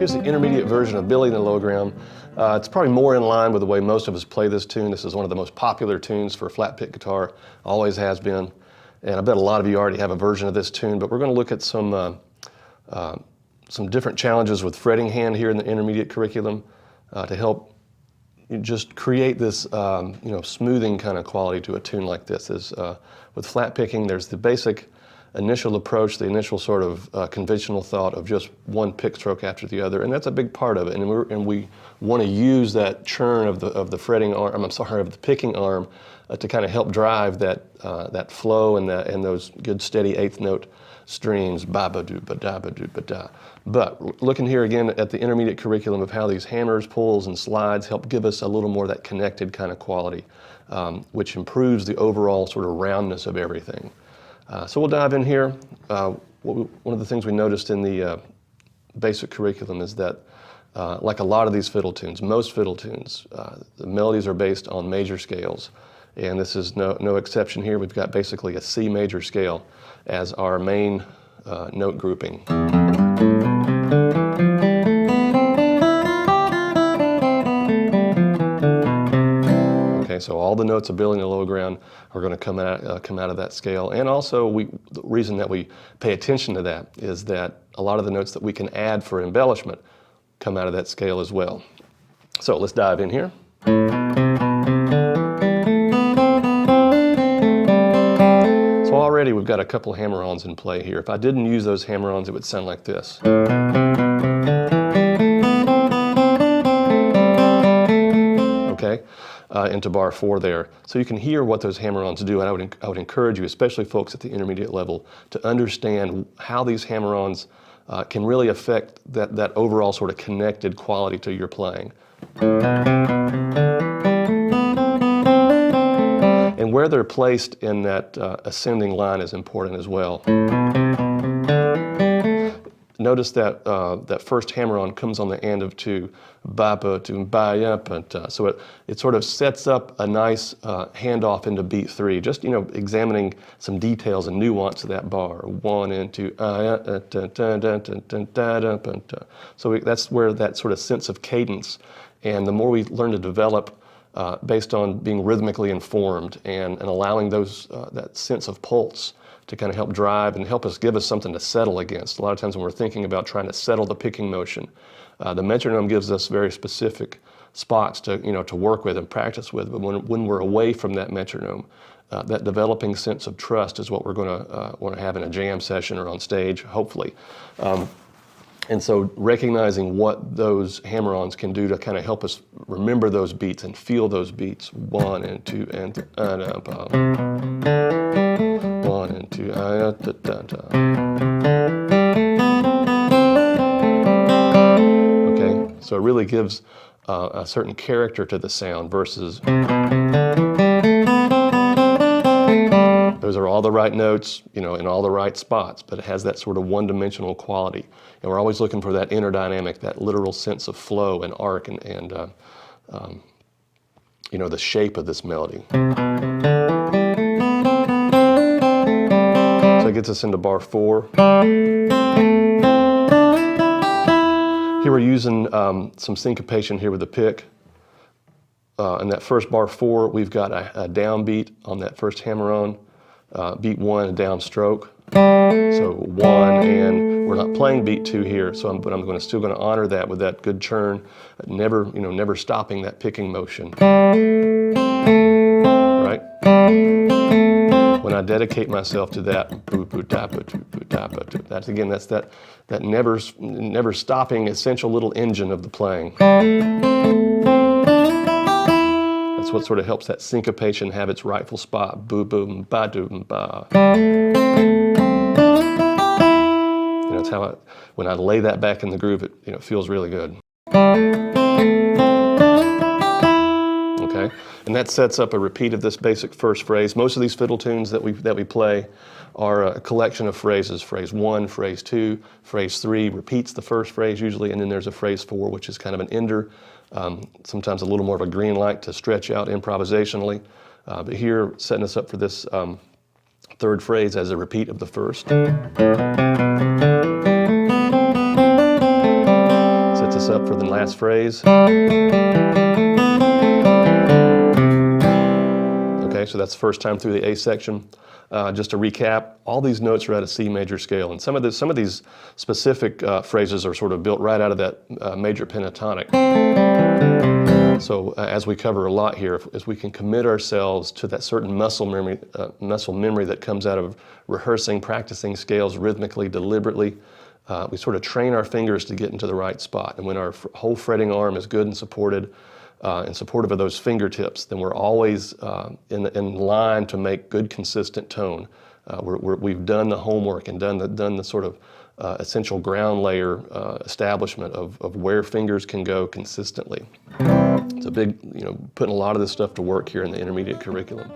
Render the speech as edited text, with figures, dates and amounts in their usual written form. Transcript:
Here's the intermediate version of Billy in the Lowground. It's probably more in line with the way most of us play this tune. This is one of the most popular tunes for flat pick guitar, always has been. And I bet a lot of you already have a version of this tune, but we're going to look at some different challenges with fretting hand here in the intermediate curriculum to help just create this smoothing kind of quality to a tune like this. With flat picking, there's the basic initial approach, the initial sort of conventional thought of just one pick stroke after the other, and that's a big part of it. And we want to use that churn of the fretting arm, of the picking arm, to kind of help drive that flow and those good steady eighth note strings, ba ba do ba da ba do ba da. But looking here again at the intermediate curriculum of how these hammers, pulls, and slides help give us a little more of that connected kind of quality, which improves the overall sort of roundness of everything. So we'll dive in here. One of the things we noticed in the basic curriculum is that, like a lot of these fiddle tunes, most fiddle tunes, the melodies are based on major scales. And this is no exception here. We've got basically a C major scale as our main note grouping. So all the notes of Billy in the Lowground are going to come out of that scale. And also, the reason that we pay attention to that is that a lot of the notes that we can add for embellishment come out of that scale as well. So let's dive in here. So already we've got a couple hammer-ons in play here. If I didn't use those hammer-ons, it would sound like this. Okay. Into bar 4 there. So you can hear what those hammer-ons do, and I would encourage you, especially folks at the intermediate level, to understand how these hammer-ons can really affect that overall sort of connected quality to your playing. And where they're placed in that ascending line is important as well. Notice that that first hammer-on comes on the end of 2, ba ba to ba ya pa ta. So it sort of sets up a nice handoff into beat 3. Just examining some details and nuance of that bar. 1 and 2, so that's where that sort of sense of cadence, and the more we learn to develop based on being rhythmically informed and allowing those that sense of pulse to kind of help drive and give us something to settle against. A lot of times when we're thinking about trying to settle the picking motion, the metronome gives us very specific spots to work with and practice with. But when we're away from that metronome, that developing sense of trust is what we're going to want to have in a jam session or on stage, hopefully. And so recognizing what those hammer-ons can do to kind of help us remember those beats and feel those beats. 1 and 2 and 3, 1 and 2, okay, so it really gives a certain character to the sound versus those are all the right notes, in all the right spots, but it has that sort of one-dimensional quality. And we're always looking for that inner dynamic, that literal sense of flow and arc and the shape of this melody. So it gets us into bar 4. Here we're using some syncopation here with the pick. In that first bar 4, we've got a downbeat on that first hammer-on. Beat 1, a down stroke. So 1, and we're not playing beat 2 here, but I'm still going to honor that with that good churn, never stopping that picking motion. Right? When I dedicate myself to that, that's that never stopping essential little engine of the playing. That's what sort of helps that syncopation have its rightful spot. Boo boom ba doom ba. It's how when I lay that back in the groove, it feels really good. Okay, and that sets up a repeat of this basic first phrase. Most of these fiddle tunes that we play are a collection of phrases. Phrase 1, phrase 2, phrase 3 repeats the first phrase usually, and then there's a phrase 4, which is kind of an ender. Sometimes a little more of a green light to stretch out improvisationally. But here, setting us up for this third phrase as a repeat of the first. up for the last phrase. Okay, so that's the first time through the A section. Just to recap, all these notes are at a C major scale, and some of these specific phrases are sort of built right out of that major pentatonic. So as we cover a lot here, if we can commit ourselves to that certain muscle memory that comes out of rehearsing, practicing scales rhythmically, deliberately, we sort of train our fingers to get into the right spot. And when our whole fretting arm is good and supported, and supportive of those fingertips, then we're always in line to make good, consistent tone. We've done the homework and done the sort of essential ground layer establishment of where fingers can go consistently. It's a big, putting a lot of this stuff to work here in the intermediate curriculum.